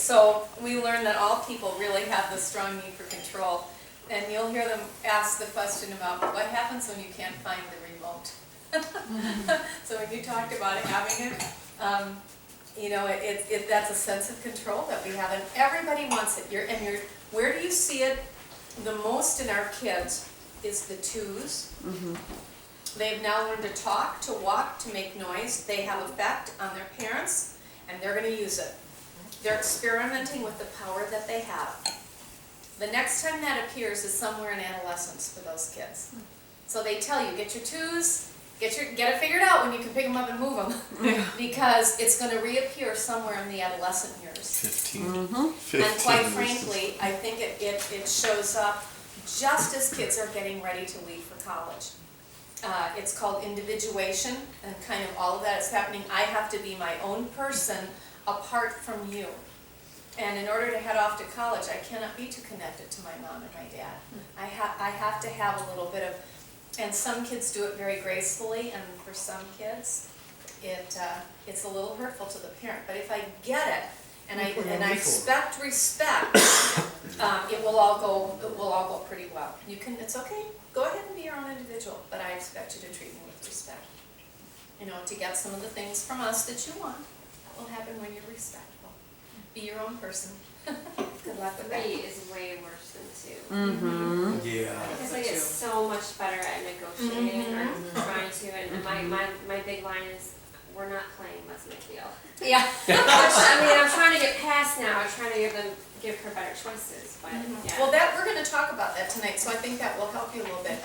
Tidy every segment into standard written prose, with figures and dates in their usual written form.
So we learned that all people really have this strong need for control. And you'll hear them ask the question about what happens when you can't find the remote. So when you talked about having it, you know, that's a sense of control that we have, and everybody wants it. Where do you see it the most in our kids is the twos. They've now learned to talk, to walk, to make noise. They have effect on their parents, and they're going to use it. They're experimenting with the power that they have. The next time that appears is somewhere in adolescence for those kids. So they tell you, get your twos, get it figured out when you can pick them up and move them, because it's going to reappear somewhere in the adolescent years. 15. 15 And quite is frankly, I think it shows up just as kids are getting ready to leave for college. It's called individuation, and kind of all of that is happening. I have to be my own person apart from you. And in order to head off to college, I cannot be too connected to my mom and my dad. I have to have a little bit of, and some kids do it very gracefully, and for some kids, it's a little hurtful to the parent. But if I get it, and I expect respect, it will all go pretty well. It's okay. Go ahead and be your own individual, but I expect you to treat me with respect. You know, to get some of the things from us that you want, that will happen when you're respectful. Be your own person. Good luck with that. 3 is way worse than 2. Yeah. Because I get so much better at negotiating or trying to, and my big line is, we're not playing, let's make a deal. Yeah. Which, I mean, I'm trying to get past now. I'm trying to give her better choices, but yeah. Well, we're going to talk about that tonight, so I think that will help you a little bit.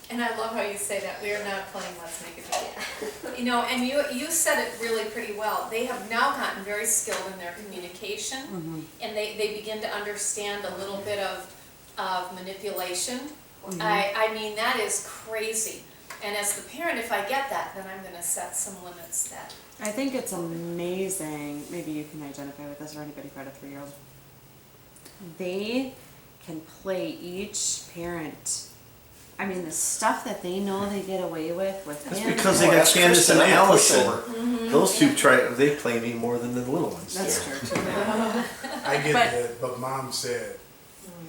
And I love how you say that, we are not playing let's make a deal. You know, and you said it really pretty well. They have now gotten very skilled in their communication, and they begin to understand a little bit of manipulation. I mean, that is crazy. And as the parent, if I get that, then I'm going to set some limits that. I think it's amazing, maybe you can identify with this, or anybody who's got a 3-year-old. They can play each parent. I mean, the stuff that they know they get away with That's him. because they got that's Candace and Kristen, I'm a Allison. pushover. Those two they play me more than the little ones That's do. true too. I get But- that, but Mom said.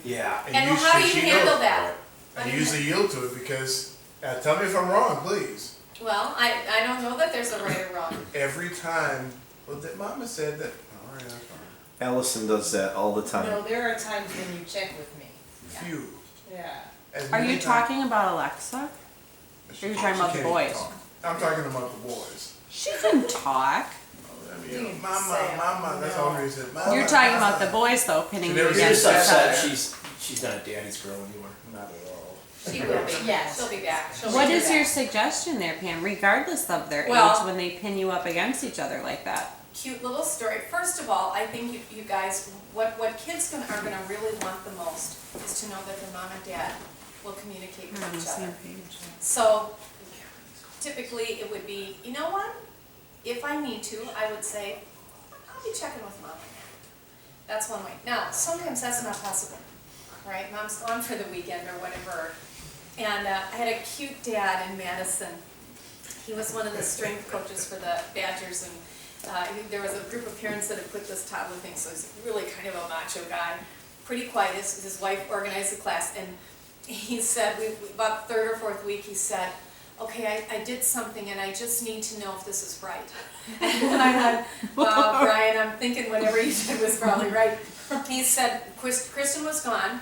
Yeah. And how do you she handle knows. that? I usually yield to it because, tell me if I'm wrong, please. Well, I don't know that there's a right or wrong. Every time, well, that Mama said that. All right, I'm fine. Allison does that all the time. No, there are times when you check with me. Phew. Yeah. As Are many you times- talking about Alexa? She- Or are you talking she about the can't boys? talk. I'm talking about the boys. She can talk. I You mean, can Mama, say, Mama, that's all I said. Mama, You're talking Mama. about the boys though, pinning She you never You're against just each upset other. she's not a daddy's girl anymore. Not at all. She will be. Yes. She'll be back. What is your suggestion there, Pam, regardless of their Well- age, when they pin you up against each other like that? Cute little story. First of all, I think you guys, what kids are going to really want the most is to know that their mom and dad will communicate We're on with the each other. same page. So typically it would be, you know what? If I need to, I would say, I'll be checking with mom. That's one way. Now, sometimes that's not possible, right? Mom's gone for the weekend or whatever. And I had a cute dad in Madison. He was one of the strength coaches for the Badgers, and there was a group of parents that had put this toddler thing, so he's really kind of a macho guy, pretty quiet. His wife organized the class, and he said, about the 3rd or 4th week, he said, okay, I did something, and I just need to know if this is right. And I went, Brian, I'm thinking whatever you did was probably right. He said, Kristen was gone,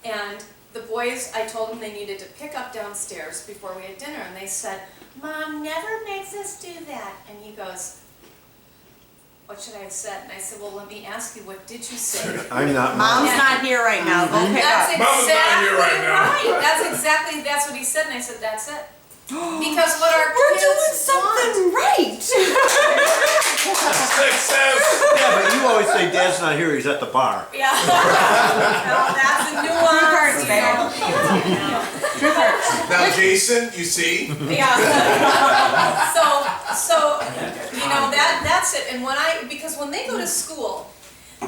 and the boys, I told them they needed to pick up downstairs before we had dinner, and they said, Mom never makes us do that. And he goes, what should I have said? And I said, well, let me ask you, what did you say? I'm not Mom's Yeah. not here right now, go pick That's up. Mama's not here right now. right. That's what he said, and I said, that's it. Because what our We're kids doing something right! Success! Yeah, but you always say Dad's not here, he's at the bar. Yeah. Well, that's a nuance, you know. Now, Jason, you see? Yeah. So, you know, that's it. And because when they go to school,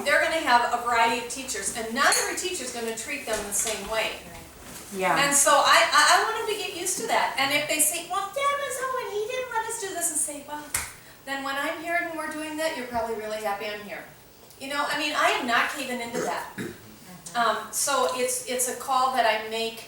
they're gonna have a variety of teachers, and not every teacher's gonna treat them the same way. Yeah. And so I want them to get used to that. And if they say, well, Dad was home and he didn't let us do this, and say, well, then when I'm here and we're doing that, you're probably really happy I'm here. You know, I mean, I am not caving into that. So it's a call that I make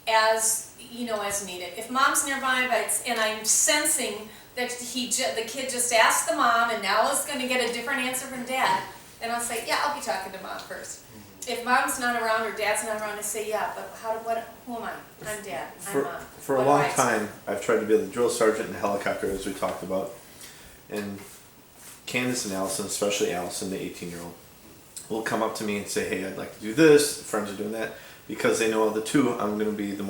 as, you know, as needed. If mom's nearby, and I'm sensing that the kid just asked the mom and now is gonna get a different answer from dad, then I'll say, yeah, I'll be talking to mom first. If mom's not around or dad's not around, I say, yeah, but who am I? I'm dad, I'm mom. For a What do long I say? time, I've tried to be the drill sergeant in the helicopter, as we talked about. And Candace and Allison, especially Allison, the 18-year-old, will come up to me and say, "Hey, I'd like to do this." Friends are doing that because they know of the two. I'm gonna be the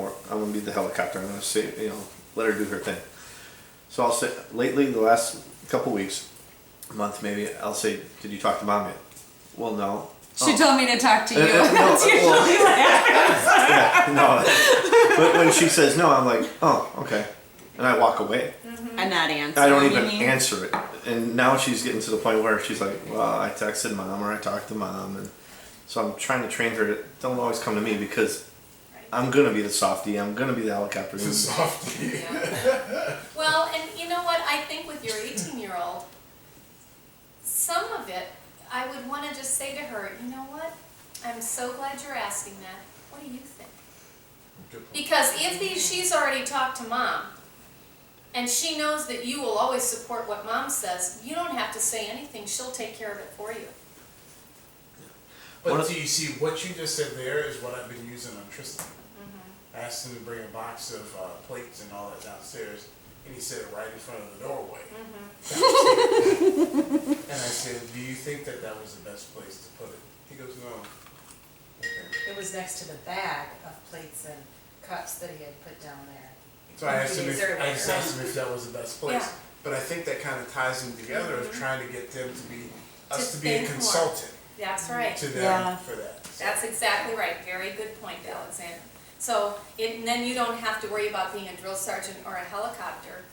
helicopter. I'm gonna say, you know, let her do her thing. So I'll say, lately, the last couple weeks, a month maybe, I'll say, "Did you talk to mom yet?" "Well, no." She told me to talk to you. No, That's usually well, what happens. yeah, no. But when she says no, I'm like, "Oh, okay," and I walk away. And not answer. I don't you even mean? answer it. And now she's getting to the point where she's like, "Well, I texted mom or I talked to mom," and so I'm trying to train her to don't always come to me because I'm gonna be the softie. I'm gonna be the helicopter. It's a softie. Yeah. Well, and you know what, I think with your 18-year-old, some of it, I would want to just say to her, you know what, I'm so glad you're asking that. What do you think? Because if she's already talked to mom, and she knows that you will always support what mom says, you don't have to say anything, she'll take care of it for you. But do you see, what you just said there is what I've been using on Tristan. Mm-hmm. I asked him to bring a box of plates and all that downstairs, and he set it right in front of the doorway. Mm-hmm. And I said, "Do you think that that was the best place to put it?" He goes, "No." Okay. It was next to the bag of plates and cups that he had put down there. So I asked him Days if, earlier. I just asked him if that was the best place. Yeah. But I think that kind of ties them together of trying to get them to be, us to be a think more. consultant That's right. to them Yeah. for that. So- That's exactly right. Very good point, Alexander. So, and then you don't have to worry about being a drill sergeant or a helicopter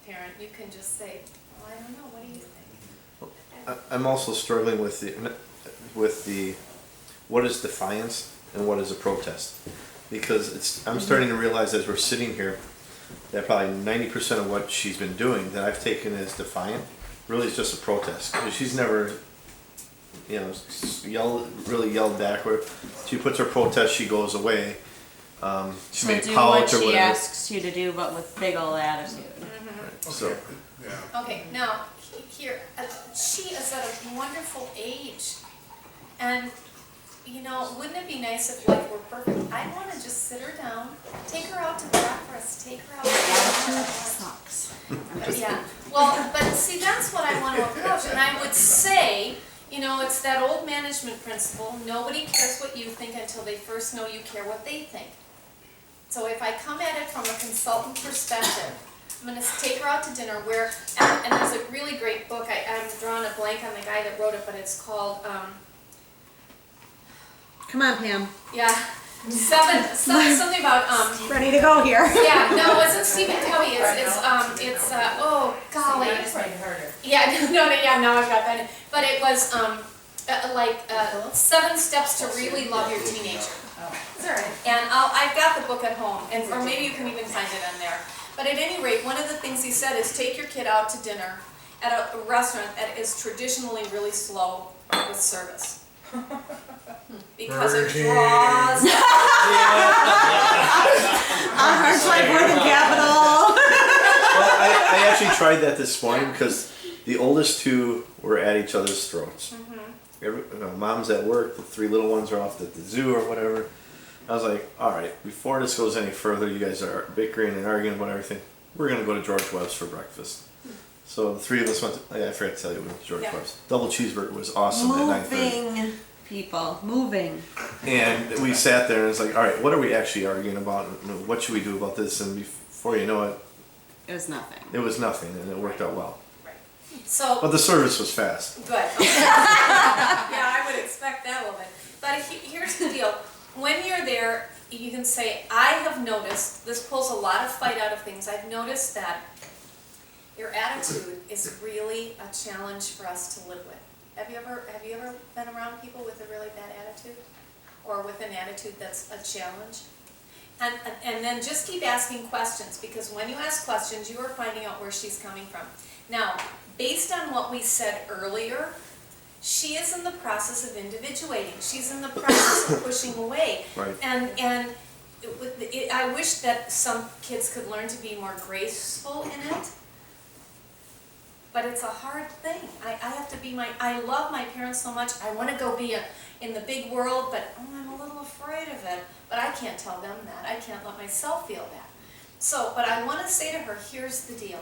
parent. You can just say, well, I don't know, what do you think? I'm also struggling with the what is defiance and what is a protest, because I'm starting to realize as we're sitting here that probably 90% of what she's been doing that I've taken as defiant really is just a protest. Because she's never, you know, really yelled back. Where she puts her protest, she goes away. She So may do pout what or she whatever. asks you to do, but with big ol' attitude. So Okay. Yeah. Okay, now, here, she is at a wonderful age. And, you know, wouldn't it be nice if life were perfect? I'd want to just sit her down, take her out to breakfast, take her out to dinner. Sucks. Yeah, well, but see, that's what I want to approach, and I would say, you know, it's that old management principle, nobody cares what you think until they first know you care what they think. So if I come at it from a consultant perspective, I'm gonna take her out to dinner where, and there's a really great book, I'm drawing a blank on the guy that wrote it, but it's called, Come on, Pam. yeah, something about, Ready to go here. yeah, no, it wasn't Stephen Covey, it's oh, golly. It's like harder. Yeah, no, now I've got that. But it was 7 steps to really love your teenager. Oh. And I've got the book at home, or maybe you can even find it on there. But at any rate, one of the things he said is take your kid out to dinner at a restaurant that is traditionally really slow with service. Because it Burger draws. Hearts like we're the capital. well, I actually tried that this morning because the oldest two were at each other's throats. Mom's at work, the 3 little ones are off at the zoo or whatever. I was like, all right, before this goes any further, you guys are bickering and arguing about everything. We're going to go to George Webb's for breakfast. So the 3 of us went to, I forgot to tell you, we went to George Webb's. Double cheeseburger was awesome at 9:30. Moving people. Moving. And we sat there and it's like, all right, what are we actually arguing about? And what should we do about this? And before you know it, It was nothing. it was nothing and it worked out well. So. But the service was fast. Good. Okay. Yeah, I would expect that a little bit. But here's the deal. When you're there, you can say, I have noticed, this pulls a lot of fight out of things. I've noticed that your attitude is really a challenge for us to live with. Have you ever been around people with a really bad attitude? Or with an attitude that's a challenge? And then just keep asking questions, because when you ask questions, you are finding out where she's coming from. Now, based on what we said earlier, she is in the process of individuating. She's in the process of pushing away. Right. And I wish that some kids could learn to be more graceful in it. But it's a hard thing. I have to be I love my parents so much. I want to go be in the big world, but I'm a little afraid of it. But I can't tell them that. I can't let myself feel that. So, but I want to say to her, here's the deal.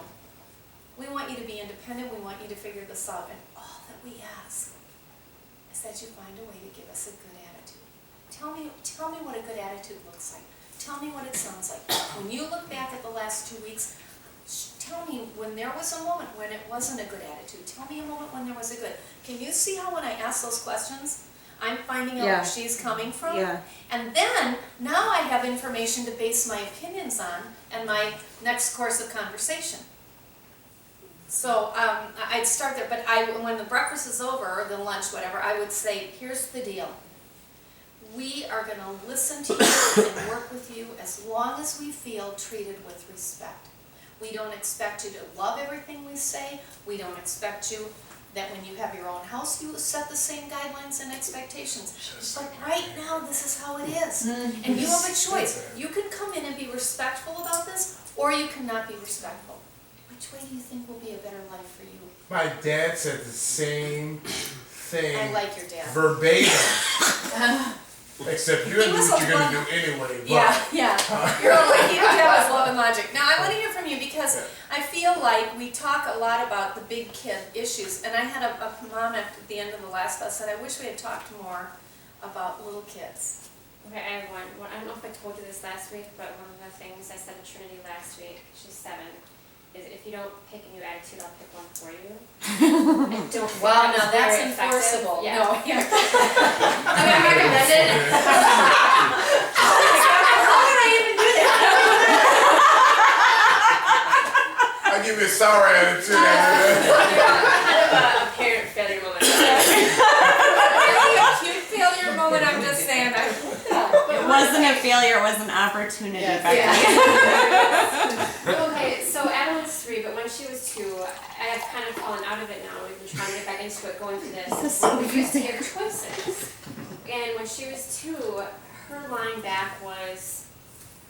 We want you to be independent. We want you to figure this out. And all that we ask is that you find a way to give us a good attitude. Tell me what a good attitude looks like. Tell me what it sounds like. When you look back at the last 2 weeks, tell me when there was a moment when it wasn't a good attitude. Tell me a moment when there was a good. Can you see how when I ask those questions, I'm finding out Yeah. where she's coming from? Yeah. And then, now I have information to base my opinions on and my next course of conversation. So I'd start there, but when the breakfast is over, or the lunch, whatever, I would say, here's the deal. We are going to listen to you and work with you as long as we feel treated with respect. We don't expect you to love everything we say. We don't expect you that when you have your own house, you set the same guidelines and expectations. But right now, this is how it is. And you have a choice. You can come in and be respectful about this, or you cannot be respectful. Which way do you think will be a better life for you? My dad said the same thing. I like your dad. Verbatim. Except you're He gonna do was what a you're gonna fun- do anyway. But Yeah. Your dad was love and logic. Now, I want to hear from you because I feel like we talk a lot about the big kid issues. And I had a mom at the end of the last class said, I wish we had talked more about little kids. Okay, I have one. I don't know if I told you this last week, but one of the things I said to Trinity last week, she's 7, is if you don't pick a new attitude, I'll pick one for you. I don't think Wow, that was now that's very effective. enforceable. Yeah. No, yeah. I mean, I recommend it. How would I even do that? I'll give you a sour attitude after that. Kind of a parent failure moment. Really a cute failure moment, I'm just saying. It wasn't a failure, it was an opportunity, Yes. Becky. Okay, so Adam was 3, but when she was 2, I have kind of fallen out of it now. We've been trying to get back into it, going through this. This is so We used to confusing. give choices. And when she was 2, her line back was,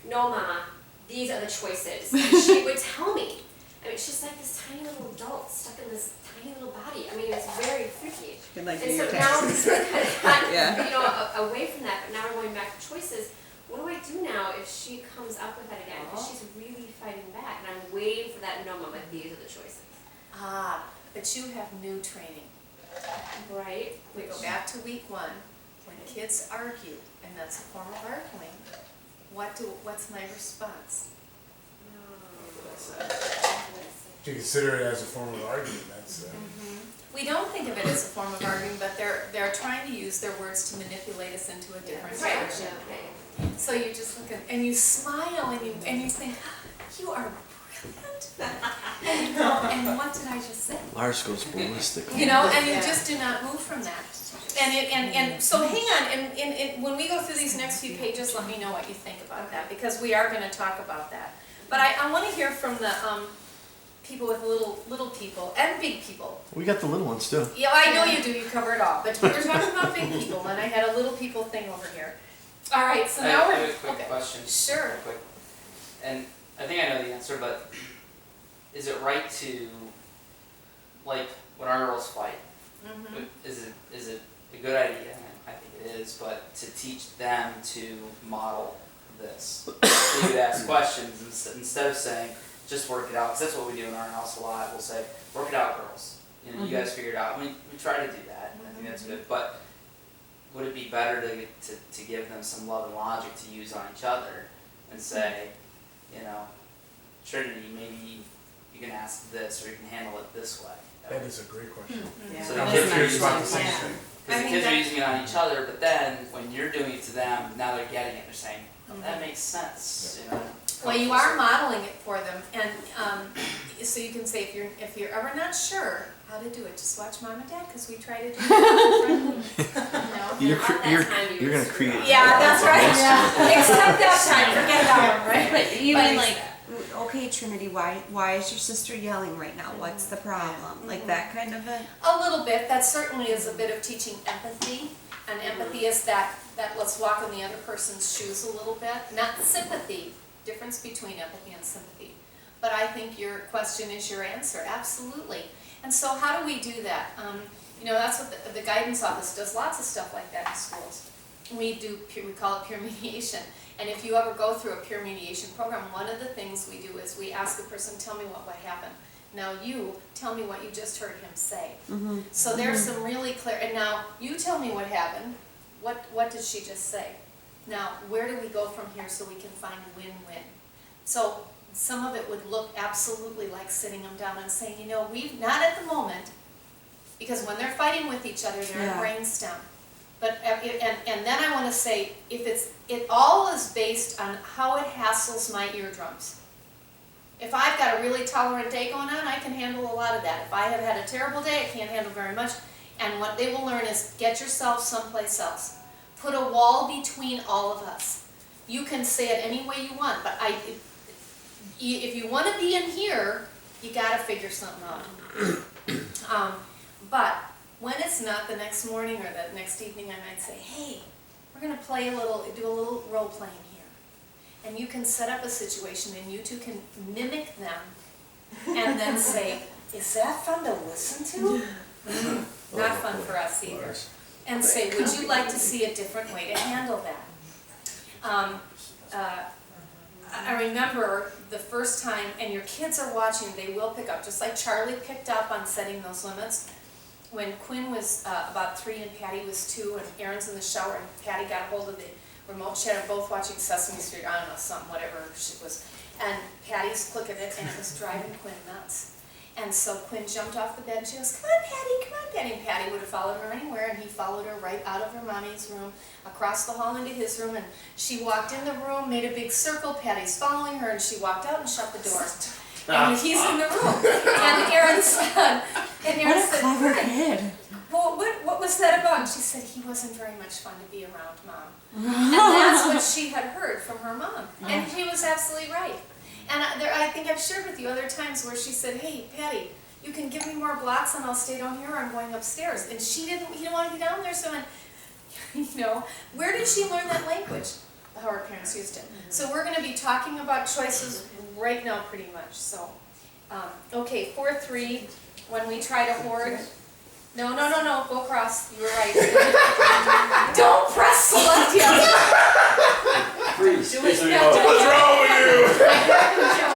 "No, Mama, these are the choices." And she would tell me. I mean, she's like this tiny little adult stuck in this tiny little body. I mean, it's very freaky. Good like And your so text. now we kind of got, Yeah. away from that, but now we're going back to choices. What do I do now if she comes up with that again? Because she's really fighting back, and I'm waiting for that no moment. These are the choices. But you have new training. Right? We go back to week 1, when kids argue, and that's a form of arguing, what's my response? You consider it as a form of argument. That's We don't think of it as a form of arguing, but they're trying to use their words to manipulate us into a different Right. direction. So you just look at, and you smile and you think, you are brilliant. And what did I just say? Lars goes ballistic. You know, and you just do not move from that. And so hang on, and when we go through these next few pages, let me know what you think about that, because we are gonna talk about that. But I wanna hear from the people with little people and big people. We got the little ones too. Yeah, I know you do, you cover it all, but we're talking about big people, and I had a little people thing over here. All right, so now I we're, have a quick okay. question. Sure. Real quick. And I think I know the answer, but is it right to, like, when our girls fight, Mhm. is it a good idea, and I think it is, but to teach them to model this? So you would ask questions instead of saying, just work it out, because that's what we do in our house a lot. We'll say, work it out, girls. You know, you guys figure it out. We try to do that, and I think that's good, but would it be better to give them some love and logic to use on each other and say, you know, Trinity, maybe you can ask this or you can handle it this way. that is a great question. So I'm the kids are curious using about the it, same Yeah. thing. because I the think kids are that- using it on each other, but then when you're doing it to them, now they're getting it. They're saying, oh, that makes sense. You know. Well, you are modeling it for them, and so you can say if you're ever not sure how to do it, just watch Mom and Dad, because we try to do it. You're time you're gonna create. Yeah, that's right. Except that time, forget that one, right? But you But mean like okay, Trinity, why is your sister yelling right now? What's the problem? Like that kind of A little bit, that certainly is a bit of teaching empathy, and empathy is that let's walk in the other person's shoes a little bit, not sympathy, difference between empathy and sympathy. But I think your question is your answer, absolutely. And so how do we do that? You know, that's what the guidance office does, lots of stuff like that in schools. We call it peer mediation. And if you ever go through a peer mediation program, one of the things we do is we ask the person, tell me what happened. Now you tell me what you just heard him say. So there's some really clear, and now you tell me what happened. What did she just say? Now, where do we go from here so we can find win-win? So some of it would look absolutely like sitting them down and saying, you know, we've not at the moment, because when they're fighting with each other, they're in Yeah. brainstem. But and then I want to say, if it all is based on how it hassles my eardrums. If I've got a really tolerant day going on, I can handle a lot of that. If I have had a terrible day, I can't handle very much. And what they will learn is get yourself someplace else. Put a wall between all of us. You can say it any way you want, but if you want to be in here, you got to figure something out. But when it's not the next morning or the next evening, I might say, hey, we're going to do a little role playing here. And you can set up a situation and you two can mimic them and then say, is that fun to listen to? Not fun for us either. And say, would you like to see a different way to handle that? I remember the first time, and your kids are watching, they will pick up, just like Charlie picked up on setting those limits. When Quinn was about 3 and Patty was 2, and Aaron's in the shower, and Patty got a hold of the remote, she had them both watching Sesame Street, I don't know, something, whatever it was, and Patty's clicking it, and it was driving Quinn nuts. And so Quinn jumped off the bed, and she goes, come on, Patty, and Patty would have followed her anywhere, and he followed her right out of her mommy's room, across the hall into his room, and she walked in the room, made a big circle, Patty's following her, and she walked out and shut the door. And he's in the room. And Aaron said, what a clever kid. well, what was that about? And she said, he wasn't very much fun to be around, Mom. And that's what she had heard from her mom. And she was absolutely right. And I think I've shared with you other times where she said, hey, Patty, you can give me more blocks and I'll stay down here, or I'm going upstairs. And he didn't want to be down there, so you know, where did she learn that language? How her parents used it. So we're going to be talking about choices right now pretty much. So, okay, 4-3, when we try to hoard. No, go across. You were right. Don't press select yet. Freeze. Do it. What's wrong with you?